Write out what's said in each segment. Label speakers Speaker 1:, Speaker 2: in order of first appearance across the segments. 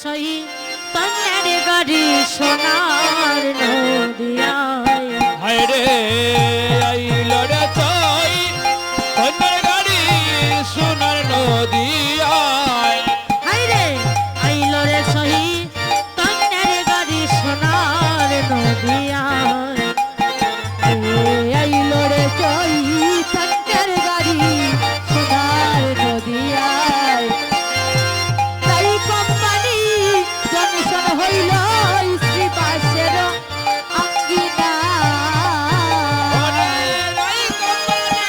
Speaker 1: সহি তন্নের গাড়ি সোনার নদিয়ায়
Speaker 2: হায় রে আইল রে চই তন্নের গাড়ি সোনার নদিয়ায়
Speaker 1: হায় রে আইল রে সহি তন্নের গাড়ি সোনার নদিয়ায়
Speaker 3: আইলো রে চই তন্নের গাড়ি সোনার নদিয়ায় তাই কোম্পানি জনসন হইল শ্রী বাসের অঙ্গিনা
Speaker 2: ওরে রাই কোম্পানি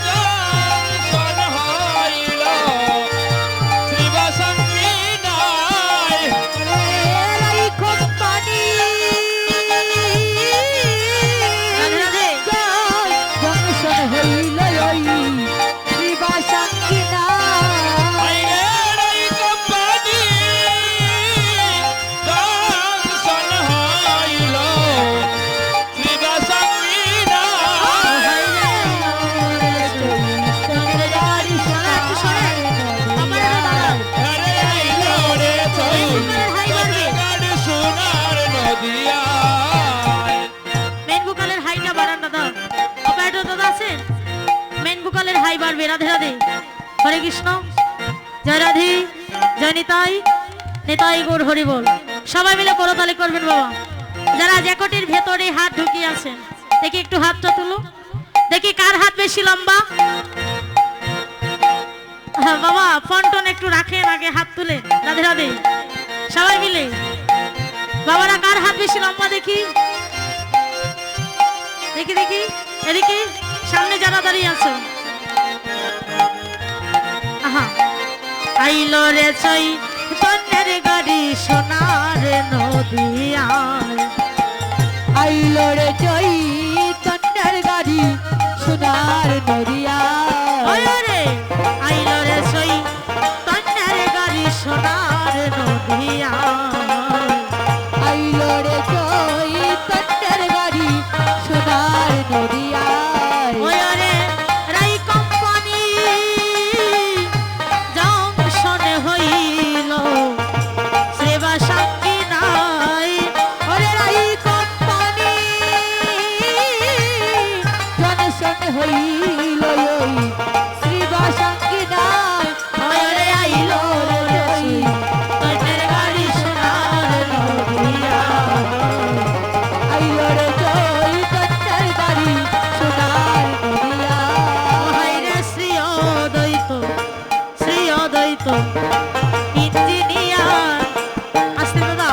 Speaker 2: জনসন হইল শ্রীবাসঙ্গিনায়
Speaker 3: এই কোম্পানি জনসন হইল শ্রী বাসঙ্গিনা
Speaker 2: হায় রে রাই কোম্পানি জনসন হইল শ্রীবাসঙ্গিনায় আরে আইল রে চই তন্নের গাড়ি সোনার নদিয়ায়
Speaker 1: মেন বুকালের হাইটা বাড়ান দাদা অপারেটর দাদা আছেন মেন বুকালের হাই বাড়বে রাধে রাধে হরে কৃষ্ণ জয় রাধে জয় নিতাই নিতাই গৌর হরি বল সবাই মিলে করতালি করবেন বাবা যারা জ্যাকেটের ভেতরে হাত ঢুকিয়ে আছেন দেখি একটু হাতটা তুলো দেখি কার হাত বেশি লম্বা হ্যাঁ বাবা ফন্টন একটু রাখেন আগে হাত তুলে রাধে রাধে সবাই মিলে বাবারা কার হাত বেশি লম্বা দেখি দেখি দেখি এদিকে সামনে যারা দাঁড়িয়ে আছো আহা আইলো রে চই তন্নের গাড়ি সোনার নদিয়ায়
Speaker 3: আইলো রে চই তন্নের গাড়ি সোনার নদিয়ায়
Speaker 1: ওই রে আইলো রে চই তন্নের গাড়ি সোনার নদিয়ায়
Speaker 3: আইলো রে চই তন্নের গাড়ি সোনার নদিয়ায়
Speaker 1: ওই রে রাই কোম্পানি জংশন হইল সেবা সাক্ষী নাই
Speaker 3: ওরে রাই কোম্পানি জনসন হইল শ্রী বাসঙ্গিনায়
Speaker 1: ওই রে আইলো রে চই তন্নের গাড়ি সোনার নদিয়ায়
Speaker 3: আইলো রে চই তন্নের গাড়ি সোনার নদিয়ায়
Speaker 1: হাইরে শ্রী অদ্বৈত ইঞ্জিনিয়ার আসতে দাদা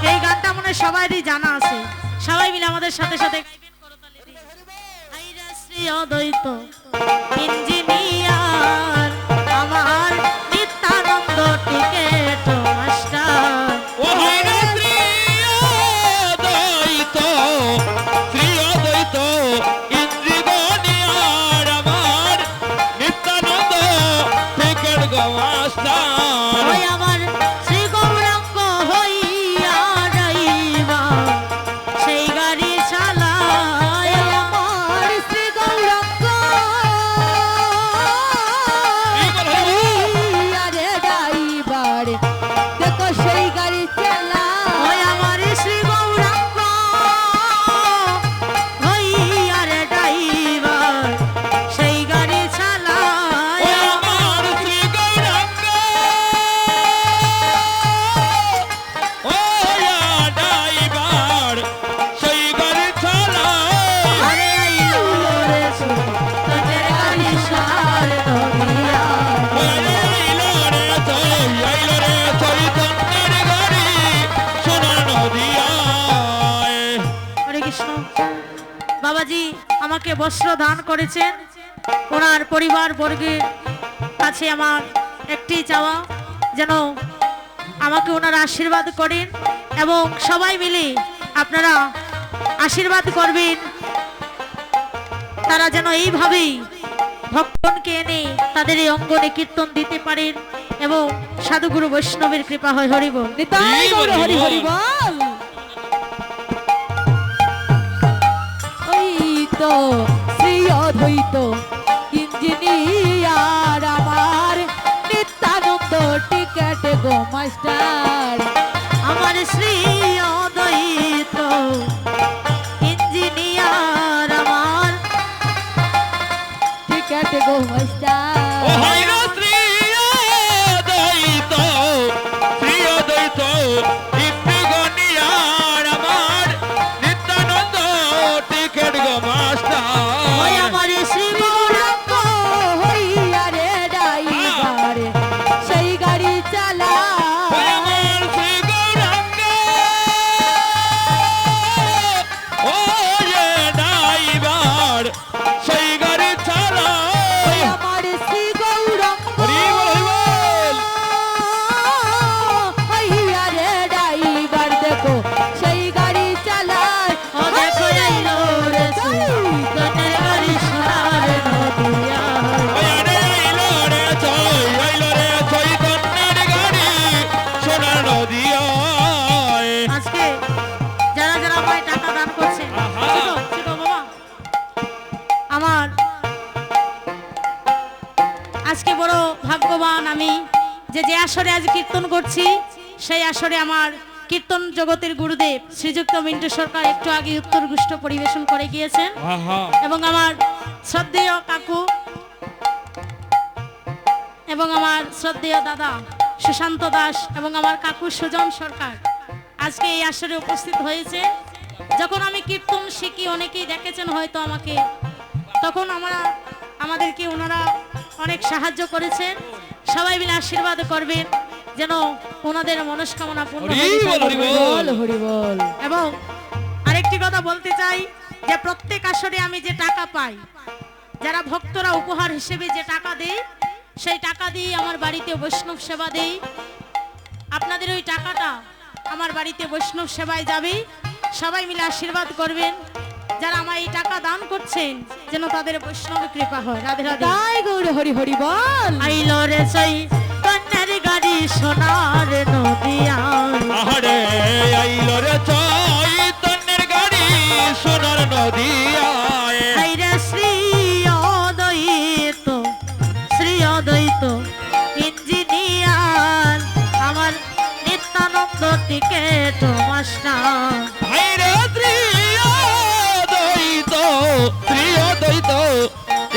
Speaker 1: এই গানটা মনে হয় সবারই জানা আছে সবাই মিলে আমাদের সাথে সাথে গাইবেন করতালি দিয়ে হাইরে শ্রী অদ্বৈত ইঞ্জিনিয়ার আমার নিত্যানন্দ টিকেট মাস্টার
Speaker 2: ও হায় রে শ্রীঅদ্বৈত ইন্দ্রিগণিয়ার আমার নিত্যানন্দ টিকেট গমাস্তান
Speaker 1: ওই আমার শ্রী গৌরাঙ্গ হইয়া যাইবা সেই গাড়ি চালায়
Speaker 3: আমার শ্রী গৌরাঙ্গ আরে ড্রাইভার দেখো সেই গাড়ি চালা
Speaker 1: ওই আমার শ্রী গৌরাঙ্গ হইয়া রে ড্রাইভার সেই গাড়ি
Speaker 2: ও
Speaker 1: চালায়
Speaker 2: আমার শ্রী গৌরাঙ্গ ও ড্রাইভার সেই গাড়ি চালায়
Speaker 1: আরে আইলো রে তোদের গাড়ি সার দরিয়া
Speaker 2: ওরে আইলো রে চৈতন্যের গাড়ি সোনার নদিয়ায়
Speaker 1: হরে কৃষ্ণ বাবাজি আমাকে বস্ত্র দান করেছেন ওনার পরিবার বর্গের কাছে আমার একটি চাওয়া যেন আমাকে ওনারা আশীর্বাদ করেন এবং সবাই মিলে আপনারা আশীর্বাদ করবেন তারা যেন এইভাবেই ভক্তকে এনে তাদের এই অঙ্গনে কীর্তন দিতে পারেন এবং সাধুগুরু বৈষ্ণবের কৃপা হয় হরিবল
Speaker 3: নিতাই গৌর হরি হরি বল ওই তো শ্রী অদ্বৈত ইঞ্জিনিয়ার আমার নিত্যানন্দ টিকেট গো মাস্টার
Speaker 1: আমার শ্রী অদ্বৈত ইঞ্জিনিয়ার আমার
Speaker 3: টিকেট গো মাস্টার
Speaker 2: ও হাইর শ্রী অদ্বৈত শ্রী অদ্বৈত ইন্দ্রগণিয়ার আমার নিত্যানন্দ টিকেট গো মাস্টার
Speaker 1: ওই আমার শ্রী গৌরাঙ্গ
Speaker 3: হইয়া রে ড্রাইভার সেই গাড়ি চালা
Speaker 2: ওই আমার শ্রী গৌরাঙ্গ ও যে ড্রাইভার সেই গাড়ি চালায়
Speaker 3: আমার শ্রী গৌরাঙ্গ
Speaker 2: হরি বল হরি বল
Speaker 3: হইয়া রে ড্রাইভার দেখো সেই গাড়ি চালায়
Speaker 1: ও দেখো আইলো রে সুইতনের গাড়ি সোনার নদিয়া
Speaker 2: ওই আরে আইলো রে চৈতন্যের গাড়ি সোনার নদিয়ায়
Speaker 1: আজকে যারা যারা আমায় টাকা দান করছেন
Speaker 2: আহা।
Speaker 1: ছোট বাবা আমার আজকে বড় ভাগ্যবান আমি যে যে আসরে আজ কীর্তন করছি সেই আসরে আমার কীর্তন জগতের গুরুদেব শ্রীযুক্ত মিন্টু সরকার একটু আগে উত্তর গুষ্ঠ পরিবেশন করে গিয়েছেন
Speaker 2: আহা
Speaker 1: এবং আমার শ্রদ্ধেয় কাকু এবং আমার শ্রদ্ধেয় দাদা সুশান্ত দাস এবং আমার কাকু সুজন সরকার আজকে এই আসরে উপস্থিত হয়েছে। যখন আমি কীর্তন শিখি অনেকেই দেখেছেন হয়তো আমাকে, তখন আমাদেরকে ওনারা অনেক সাহায্য করেছেন। সবাই মিলে আশীর্বাদ করবেন যেন ওনাদের মনস্কামনা পূর্ণ হয়।
Speaker 2: হরি বল, হরি বল।
Speaker 3: বল হরি বল
Speaker 1: এবং আরেকটি কথা বলতে চাই যে প্রত্যেক আসরে আমি যে টাকা পাই, যারা ভক্তরা উপহার হিসেবে যে টাকা দেয় সেই টাকা দিয়ে আমার বাড়িতে বৈষ্ণব সেবা দেই। আপনাদের ওই টাকাটা আমার বাড়িতে বৈষ্ণব সেবায় যাবে। সবাই মিলে আশীর্বাদ করবেন যারা আমার এই টাকা দান করছেন যেন তাদের বৈষ্ণব কৃপা হয়। রাধে রাধে।
Speaker 3: তাই গৌর হরি হরি বল
Speaker 1: আইলো রে সেই কন্যার গাড়ি সোনার নদিয়া
Speaker 2: আহারে আইলো রে চৈতন্যের গাড়ি সোনার নদিয়ায়
Speaker 1: হাইরে শ্রী অদ্বৈত ইঞ্জিনিয়ার আমার নিত্যানন্দ টিকেট মাস্টার
Speaker 2: হাইরে ত্রিয়দ্বৈত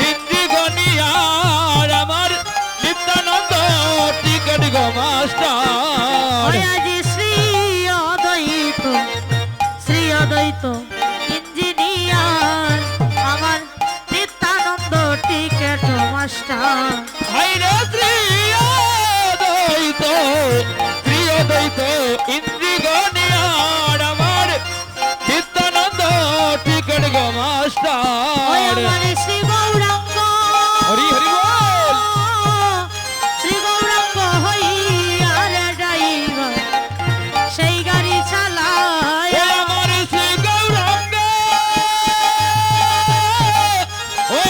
Speaker 2: ইন্দ্রগণিয়ার আমার নিত্যানন্দ টিকেট গো মাস্টার
Speaker 1: ওই আজি শ্রী অদ্বৈত ইঞ্জিনিয়ার আমার নিত্যানন্দ টিকেট মাস্টার
Speaker 2: হাইরে ত্রিয়দ্বৈত ইন্দ্রগণিয়ার আমার নিত্যানন্দ টিকেট গো
Speaker 1: ওই
Speaker 2: মাস্টার
Speaker 1: আমার শ্রী গৌরাঙ্গ
Speaker 2: হরি হরি বল
Speaker 1: শ্রী গৌরাঙ্গ হইয়া রে ড্রাইভার সেই গাড়ি চালায়
Speaker 2: ও আমার শ্রী গৌরাঙ্গ ও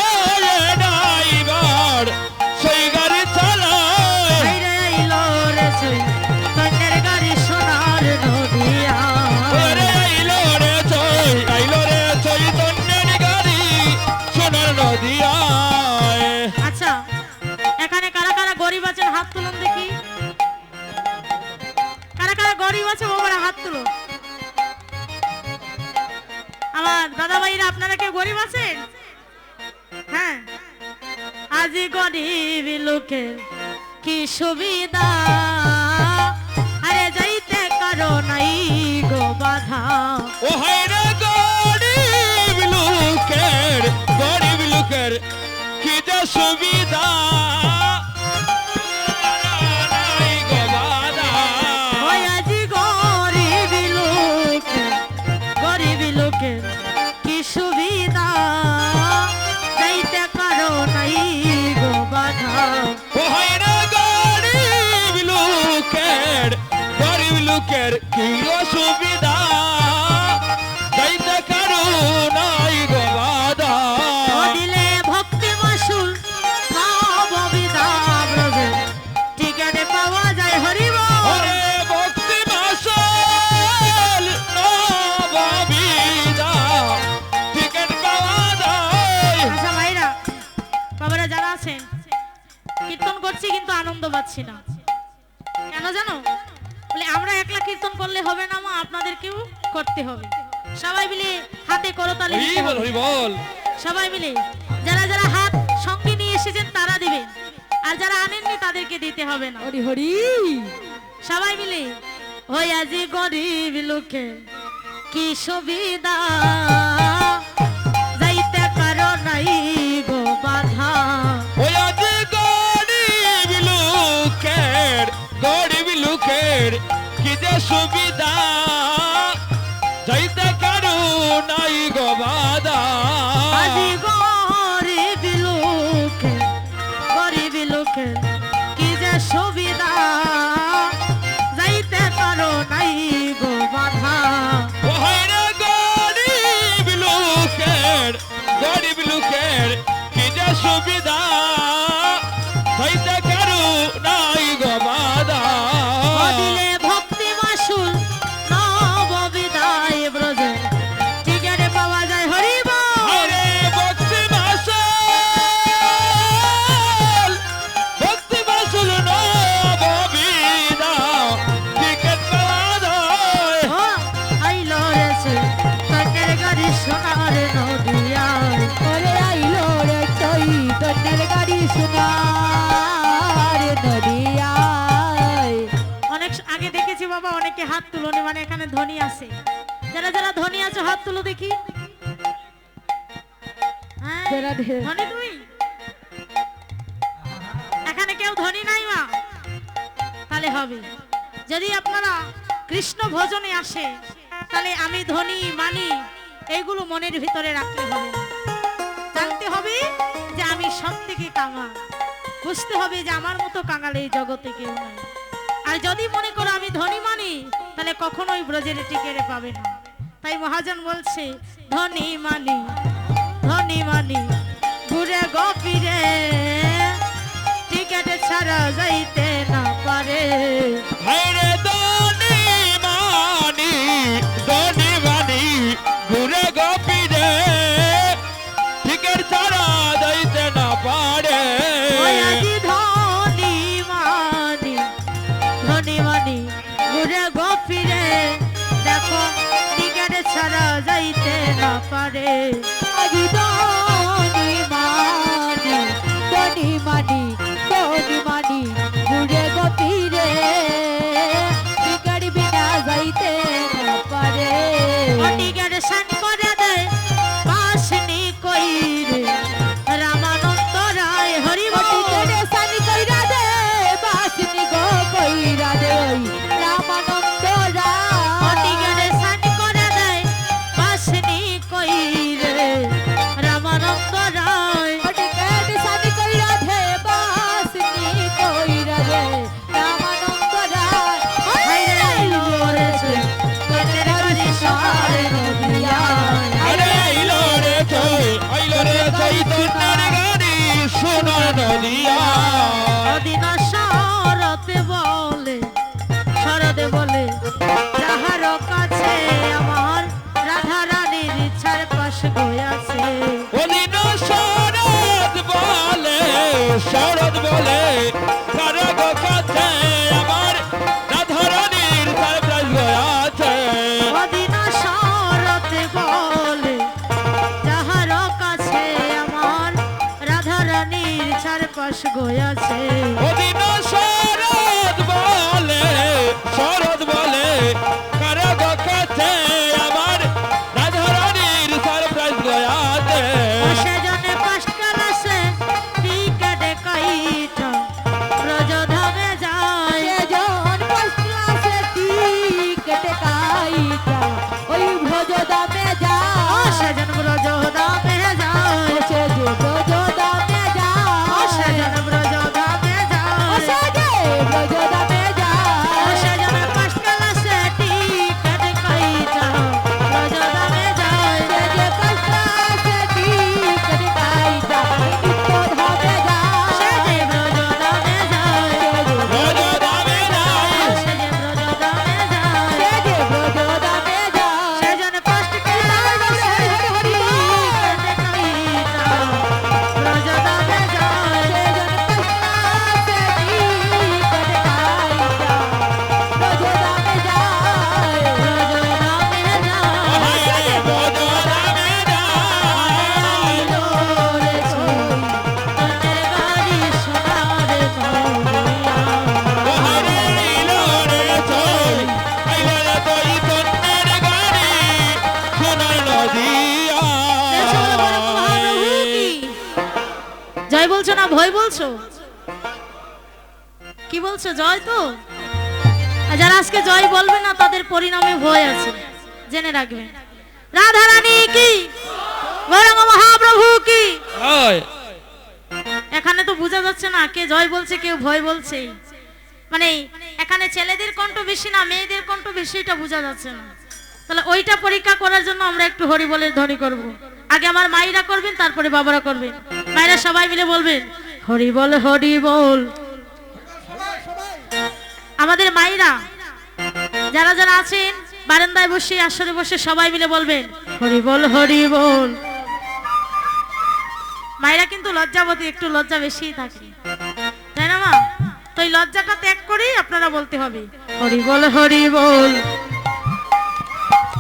Speaker 2: রে ড্রাইভার সেই গাড়ি চালায়
Speaker 1: হাইরে আইলো রে সেই কন্যার গাড়ি সোনার নদিয়া
Speaker 2: ওরে আইলো রে চৈতন্যের গাড়ি সোনার নদিয়ায়
Speaker 1: আচ্ছা, এখানে কারা কারা গরিব আছেন হাত তুলুন দেখি। কারা কারা গরিব আছে বাবারা হাত তুলো। আমার দাদা ভাইরা আপনারা কেউ গরিব আছেন? হ্যাঁ, আজি গরিব লোকের কি সুবিধা, আরে যাইতে কারো নাই গো বাধা।
Speaker 2: ও হায়রে গরিব লোকের কি যে সুবিধা নাই গো বাধা।
Speaker 1: ওই আজি গরিব লোকের কি সুবিধা, যাইতে কারো নাই গো বাধা।
Speaker 2: ও হায়রে গরিব লোকের কি অসুবিধা যাইতে কারো নাই গো বাধা।
Speaker 1: ও দিলে ভক্তি মাসুল নববিধাব্রজে টিকেটে পাওয়া যায় হরিব।
Speaker 2: ওরে ভক্তি মাসল নববিধা টিকেট পাওয়া যায়।
Speaker 1: আচ্ছা ভাইরা বাবারা যারা আছেন, কীর্তন করছি কিন্তু আনন্দ পাচ্ছি না। কেন জানো? বলে আমরা একলা কীর্তন করলে হবে না মা, আপনাদেরকেও করতে হবে। সবাই মিলে হাতে করতালি
Speaker 2: হরি
Speaker 1: দিতে
Speaker 2: বল
Speaker 1: হবে।
Speaker 2: হরি বল।
Speaker 1: সবাই মিলে যারা যারা হাত সঙ্গে নিয়ে এসেছেন তারা দিবেন, আর যারা আনেননি তাদেরকে দিতে হবে না।
Speaker 3: হরি হরি
Speaker 1: সবাই মিলে ওই আজি গরিব লোকে কি সুবিধা, যাইতে কারো নাই গো বাধা।
Speaker 2: ওই আজ গরিব লোকের কি যে সুবিধা, যাইতে কারো নাই গো বাধা।
Speaker 1: আজি গরিব লোকে কি যে সুবিধা, যাইতে কারো নাই গো বাধা।
Speaker 2: ওহাই রে গরিব লোকের কি যে সুবিধা, যাইতে কারো নাই গো বাধা।
Speaker 1: দিলে ভক্তি মাসুল নববিদায় ব্রজে টিকারে পাওয়া যায়। হরি বল।
Speaker 2: আরে ভক্তি মাসুল নববিদা, টিকেট পাওয়া যায়।
Speaker 1: ও আইলো রে সে তন্নের গাড়ি সোনার নদিয়ায়।
Speaker 3: ওরে আইলো রে চৈতন্যের গাড়ি সোনার নদিয়ায়।
Speaker 1: অনেক আগে দেখেছি বাবা অনেকে হাত তুলনি, মানে এখানে ধনী আছে। যারা যারা ধনী আছে হাত তুলো দেখি। হ্যাঁ,
Speaker 3: যারা ধে-
Speaker 1: ধনী তুই? এখানে কেউ ধনী নাই মা? তাহলে হবে। যদি আপনারা কৃষ্ণ ভজনে আসে তাহলে আমি ধনী মানি এইগুলো মনের ভিতরে রাখতে হবে না। জানতে হবে যে আমি সব থেকে কাঙাল, বুঝতে হবে যে আমার মতো কাঙাল এই জগতে কেউ নাই। আর যদি মনে করো আমি ধনী মানি তাহলে কখনোই ব্রজের টিকেরে পাবে না। তাই মহাজন বলছে ধনী মানি ঘুরে গপিরে, টিকেট ছাড়া যাইতে না পারে।
Speaker 2: আরে ধনী মানি ঘুরে গোপীরে, টিকেট ছাড়া যাইতে না পারে।
Speaker 1: ওই আজি ধনী মানি ঘুরে গপিরে, দেখো টিকেট ছাড়া যাইতে না পারে।
Speaker 3: আজি ধনী মানি ঘুরে গপিরে, টিকার বিনা যাইতে না পারে।
Speaker 1: ও টিকেট সান করে দেয় বাসনি কইরে, রামানন্দ রায়। হরি বল।
Speaker 3: টিকারে সানি কইরা দে বাসনি গো কইরা দে ওই রামানন্দ
Speaker 1: ও
Speaker 3: রায়।
Speaker 1: টিকেট সান করে দেয় বাসনি কইরে, রামানন্দ রায়।
Speaker 3: টিকারে সানি কইরা দে বাসনি কইরা দে রামানন্দ রায়।
Speaker 1: আইলো রে সে তন্নের গাড়ি সোনার নদিয়ায়।
Speaker 2: আরে আইলো রে চৈতন্যের গাড়ি সোনার নদিয়া।
Speaker 1: অদিন শরতে বলে যাহার কাছে আমার রাধা রানীর ইচ্ছার পাশ গয়াছে।
Speaker 2: ওদিন শরৎ বলে কারো গো কাছে আমার রাধারানীর সারপ্রাইজ আছে।
Speaker 1: অদিন শরতে বলে যাহার কাছে আমার রাধা রানীর ইচ্ছার পাশ গয়াছে।
Speaker 2: ওদিন শরৎ বলে কারো গো কাছে আমার রাধারানীর সারপ্রাইজ আছে।
Speaker 1: সেজনে পাশকাল আসে টিকেট কাইটা ব্রজধামে যায়।
Speaker 3: সেজন ফার্স্ট ক্লাসে টিকেট কাইটা ওই ভোজদামে
Speaker 1: ও
Speaker 3: যায়।
Speaker 1: সেজন ব্রজধামে যায়।
Speaker 3: সেজন ভোজদামে
Speaker 1: ও সেজন
Speaker 3: যায়।
Speaker 1: ব্রজধামে জয় বলছো না ভয় বলছো? কি বলছো? জয় তো। আর যারা আজকে জয় বলবে না তাদের পরিণামে ভয় আছে, জেনে রাখবেন। রাধা রানী কি, গৌরাঙ্গ মহাপ্রভু কি।
Speaker 2: হয়
Speaker 1: এখানে তো বোঝা যাচ্ছে না কে জয় বলছে কেউ ভয় বলছে, মানে এখানে ছেলেদের কণ্ঠ বেশি না মেয়েদের কণ্ঠ বেশি এটা বোঝা যাচ্ছে না। তাহলে ওইটা পরীক্ষা করার জন্য আমরা একটু হরি বলের ধ্বনি করব। আগে আমার মায়েরা করবেন, তারপরে বাবারা করবেন। মায়েরা সবাই মিলে বলবেন হরি বল হরি বল। আমাদের মায়েরা যারা যারা আছেন বারান্দায় বসে আসরে বসে সবাই মিলে বলবেন হরি বল হরি বল। মায়েরা কিন্তু লজ্জাবতী, একটু লজ্জা বেশিই থাকে, তাই না মা? তো এই লজ্জাটা ত্যাগ করেই আপনারা বলতে হবে হরি বল হরি বল,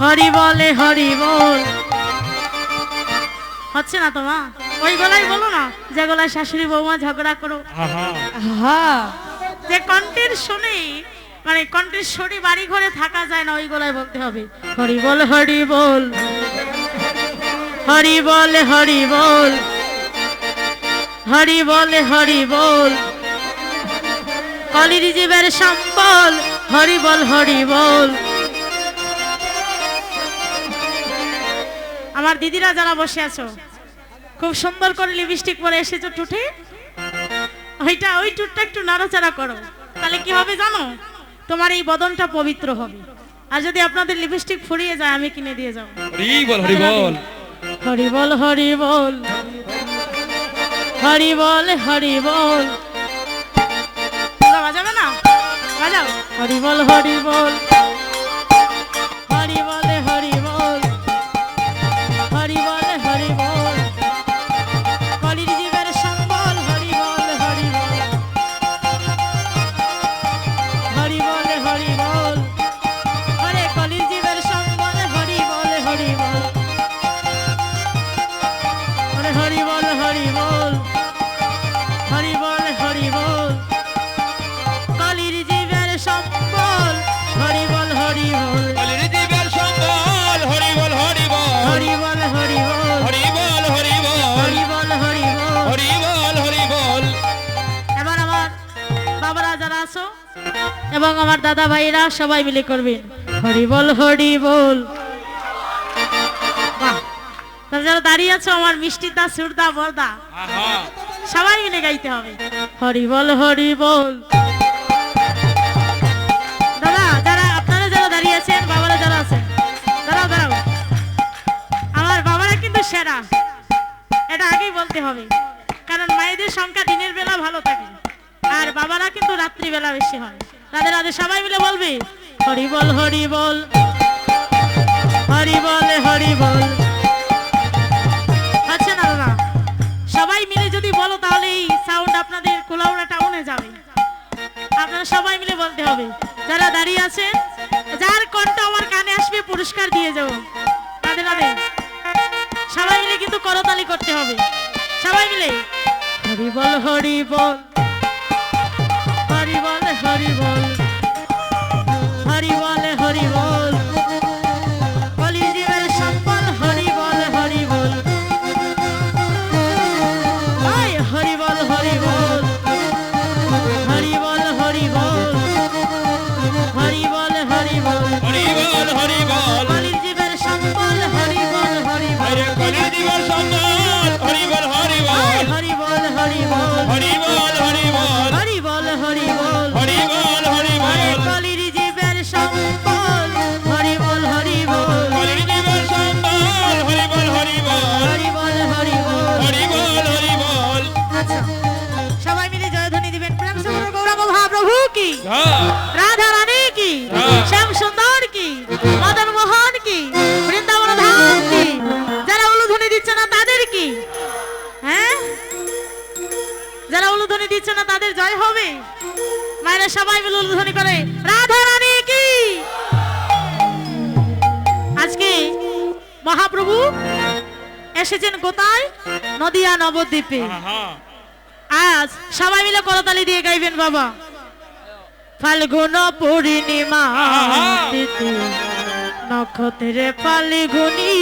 Speaker 1: হরি বলে হরি বল। হচ্ছে না তো মা? ওই গলায় বলো না যে গলায় শাশুড়ি বৌমা ঝগড়া করো,
Speaker 3: আহা
Speaker 1: যে কণ্ঠের শুনে মানে কণ্ঠের সরি বাড়ি ঘরে থাকা যায় না, ওই গলায় বলতে হবে হরি বল হরি বল, হরি বলে হরি বল, হরি বলে হরি বল। কলির জীবের সম্বল হরি বল হরি বল। আমার দিদিরা যারা বসে আছো খুব সুন্দর করে লিপস্টিক পরে এসেছো টুটে, ওই টুটটা একটু নাড়াচাড়া করো, তাহলে কি হবে জানো? তোমার এই বদনটা পবিত্র হবে। আর যদি আপনাদের লিপস্টিক ফুরিয়ে যায় আমি কিনে দিয়ে যাবো।
Speaker 2: হরি বল হরি বল,
Speaker 1: হরি বল হরি বল, হরি বল হরি বল। তোমরা বাজাবে না? বাজাও হরি বল হরি বল, হরি বলে হরি বল, হরি বলে হরি বল। কলির জীবের সম্বল হরি বল হরি বল, হরি বলে হরি বল। হরে কলির জীবের সম্বল হরি বল হরি বল, হরে হরি বল হরি বল, হরি বল হরি বল। কলির জীবের সম্বল হরি বল হরি বল,
Speaker 2: কলির জীবের সম্বল হরি বল হরি বল,
Speaker 1: হরি বল হরি বল,
Speaker 2: হরি বল হরি বল,
Speaker 1: হরি বল হরি বল।
Speaker 2: হরি বল হরি বল।
Speaker 1: এবার আমার বাবারা যারা আছো এবং আমার দাদা ভাইরা সবাই মিলে করবেন হরি বল হরি বল। বাহ! তাহলে যারা দাঁড়িয়ে আছো আমার মিষ্টিদা সুরদা বরদা
Speaker 2: আহা
Speaker 1: সবাই মিলে গাইতে হবে হরি বল হরি বল। দাদা যারা আপনারা যারা দাঁড়িয়ে আছেন বাবারা যারা আছেন দাঁড়াও দাঁড়াও, আমার বাবারা কিন্তু সেরা, এটা আগেই বলতে হবে, কারণ মায়েদের সংখ্যা দিনের বেলা ভালো থাকে আর বাবারা কিন্তু রাত্রি বেলা বেশি হয়। তাদের আগে সবাই মিলে বলবে হরি বল হরি বল, হরি বলে হরি বল। আচ্ছা না দাদা, সবাই মিলে যদি বলো তাহলে এই সাউন্ড আপনাদের কোলাউড়া টাউনে যাবে। আপনারা সবাই মিলে বলতে হবে। যারা দাঁড়িয়ে আছেন যার কণ্ঠ আমার কানে আসবে পুরস্কার দিয়ে যাবো তাদের আগে সবাই মিলে কিন্তু করতালি করতে হবে। সবাই মিলে হরি বল হরি বল, হরি বলে হরি বল, হরি বলে হরি বল। কলির জীবের সম্বল হরি বল হরি বল, হরি বল হরি বল, হরি বল হরি বল, হরি বল হরি বল।
Speaker 2: হরি বল হরি বল,
Speaker 1: কলির জীবের সম্বল হরি বল হরি বল,
Speaker 2: হরে কলির জীবের সম্বল হরি বল হরি বল,
Speaker 1: হরি বল হরি বল,
Speaker 2: হরি বল হরি বল,
Speaker 1: হরি বল হরি বল।
Speaker 2: হরি বল হরি বল।
Speaker 1: কলির জীবের সম্বল হরি বল হরি বল,
Speaker 2: কলির জীবের সম্বল হরি বল হরি বল,
Speaker 1: হরি বল হরি বল।
Speaker 2: হরি বল হরি বল।
Speaker 1: আচ্ছা সবাই মিলে জয়ধ্বনি দিবেন। প্রেম সে বলো গৌরাঙ্গ মহাপ্রভু কি,
Speaker 2: হ্যাঁ
Speaker 1: রাধা রানী কি,
Speaker 2: হ্যাঁ।
Speaker 1: শ্যাম সুন্দর কি, মদন মোহন কি, বৃন্দাবন ধাম কি। যারা উলুধ্বনি দিচ্ছে না তাদের কি, হ্যাঁ যারা উলুধ্বনি দিচ্ছে না তাদের জয় হবে। মায়েরা সবাই মিলে উলুধ্বনি করে রাধা রানী কি। আজকে মহাপ্রভু এসেছেন কোথায়? নদিয়া নবদ্বীপে।
Speaker 2: আহা
Speaker 1: আজ সবাই মিলে করতালি দিয়ে গাইবেন বাবা। ফাল্গুন পূর্ণিমা
Speaker 2: আহা।
Speaker 1: তিথি নক্ষত্রে ফাল্গুনি